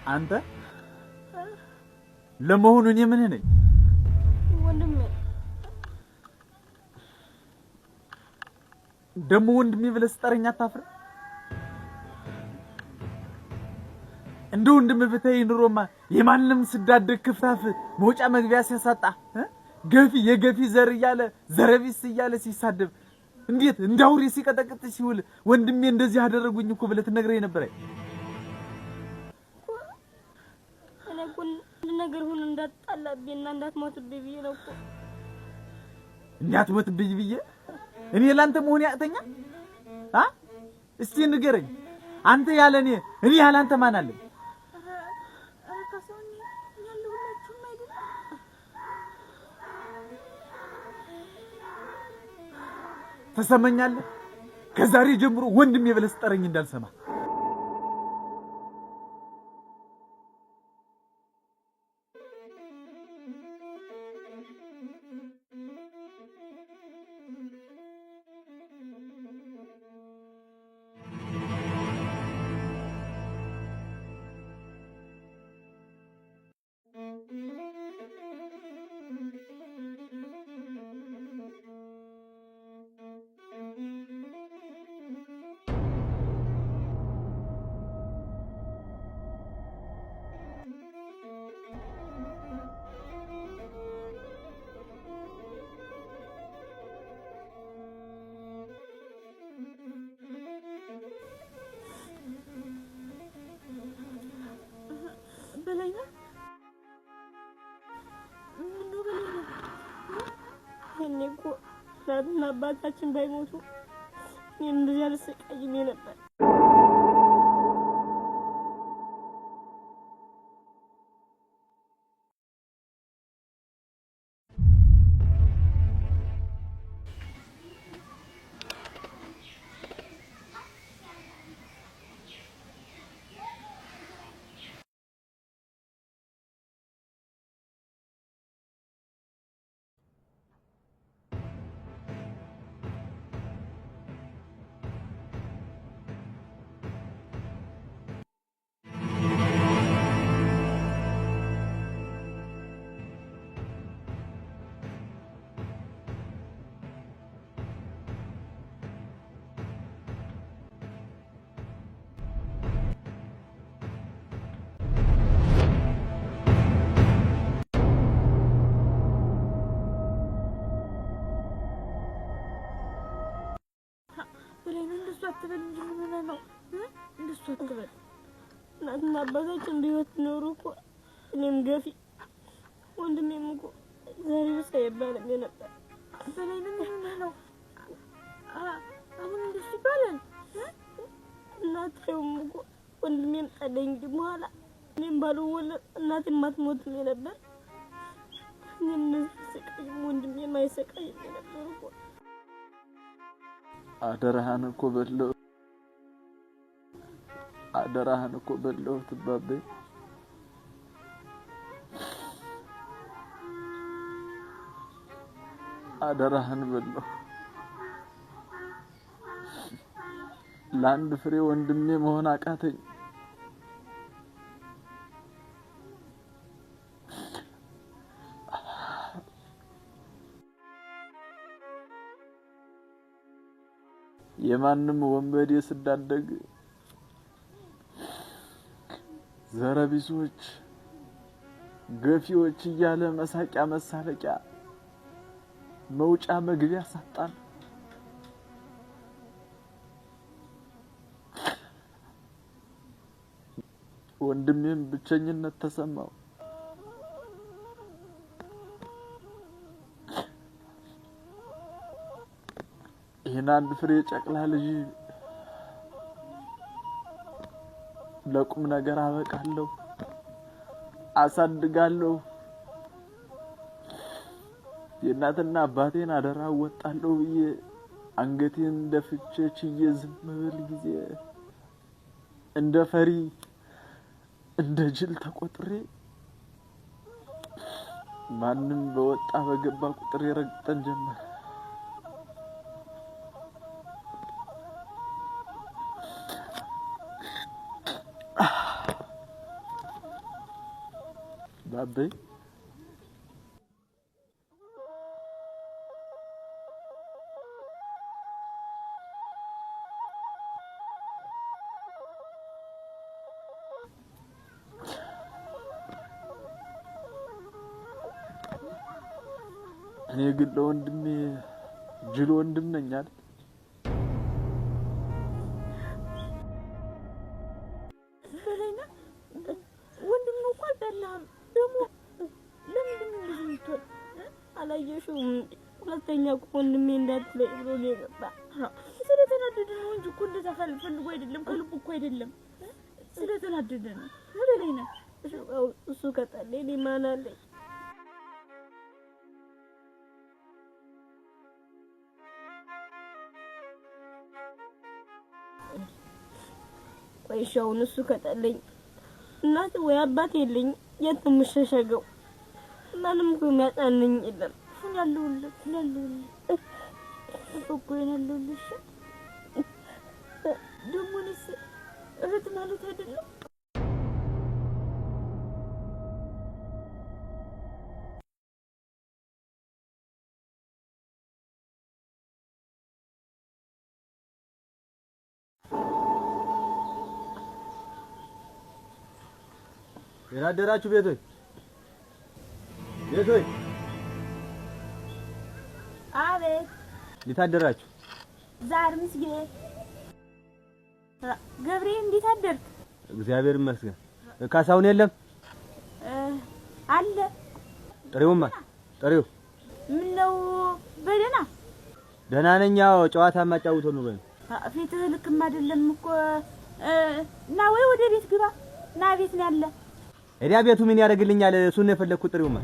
አንተ ለመሆኑ እኔ ምን ነኝ? ወንድሜ ደሞ ወንድሜ ብለህ ስጠረኝ አታፍር? እንደ ወንድም ብታይ ኑሮማ የማንም ስዳደግ ክፍታፍ መውጫ መግቢያ ሲያሳጣ ገፊ የገፊ ዘር እያለ ዘረቢስ እያለ ሲሳደብ እንዴት እንዳውሪ ሲቀጠቅጥ ሲውል ወንድሜ እንደዚህ አደረጉኝ እኮ ብለህ ትነግረኝ ነበር። እኔ ኩል ነገር ሁሉ እንዳጣላብኝና እንዳትሞትብኝ ብዬ ነው እኮ። እንዳትሞትብኝ ብዬ እኔ ላንተ መሆን ያቅተኛ? እስቲ ንገረኝ አንተ ያለኔ እኔ ያላንተ ማን አለ? ተሰማኛለህ? ከዛሬ ጀምሮ ወንድሜ ብለህ ስጠረኝ እንዳልሰማ። በላይና እኔ እኮ እናትና አባታችን ባይሞቱ እንደዚህ አልሰቃይም ነበር። በላይና እንደሱ አትበል እንጂ ምን ነው እንደሱ አትበል። እናትና አባታችን በህይወት ኖሩ እኮ እኔም ገፊ ወንድሜም እኮ ዛሬ ብቻ ይባላል ነበር። በላይና ምን ነው አሁን እንደሱ ይባላል? እናቴም እኮ ወንድሜም ጣለኝ እንጂ በኋላ እኔም ባልወለድ እናቴም አትሞትም ነበር። እኔም ስቃይ ወንድሜም አይሰቃይም ነበር እኮ። አደራህን እኮ በለው አደራህን እኮ በለው ትባቤ አደራህን በለው። ለአንድ ፍሬ ወንድሜ መሆን አቃተኝ። የማንም ወንበዴ ስዳደግ ዘረቢሶች ገፊዎች እያለ መሳቂያ መሳለቂያ መውጫ መግቢያ ሳጣን። ወንድሜም ብቸኝነት ተሰማው። ይሄን አንድ ፍሬ ጨቅላ ልጅ ለቁም ነገር አበቃለሁ፣ አሳድጋለሁ፣ የእናትና አባቴን አደራ ወጣለሁ ብዬ አንገቴን ደፍቼ ችዬ ዝም ብል ጊዜ እንደ ፈሪ እንደ ጅል ተቆጥሬ ማንም በወጣ በገባ ቁጥር ይረግጠን ጀመር። አበይ እኔ ግን ለወንድሜ ጅል ወንድም ነኝ አይደል? በለና ወንድም ነው እኮ አልጠላህም። ደግሞ ለምንድን ነው እንደዚህ የምትሆን? አላየሽውም? ሁለተኛ እኮ ወንድሜ እንዳትለኝ ብሎ ነው የገባ። ስለተናደደ ነው እንጂ እኮ እንደዛ ፈልጎ አይደለም፣ ከልቡ እኮ አይደለም። ስለተናደደ ነው። በለና እሱ ከጠላኝ እኔ ማን አለኝ? ወይሻውን እሱ ከጠለኝ እናት ወይ አባት የለኝ የት የምሸሸገው? ማንም እኮ የሚያጣነኝ የለም። ያለሁልህ እኮ ያለሁልሽ ደግሞ እኔስ እህት ማለት አይደለም። የናደራችሁ ቤቶች አቤት የታደራችሁ ዛሬ ምስጌ ገብሬ እንዴት አደርክ? እግዚአብሔር ይመስገን። ካሳሁን የለም አለ። ጥሪውማ ጥሪው ምን ነው በደና ደህና ነኝ። ያው ጨዋታ ማጫውተው ነው። ፊትህ ልክም አይደለም እኮ እና ወይ ወደ ቤት ግባ እና ቤት ነው ያለ። እዲያ ቤቱ ምን ያደርግልኛል? እሱን ነው የፈለኩት። ጥሪውማ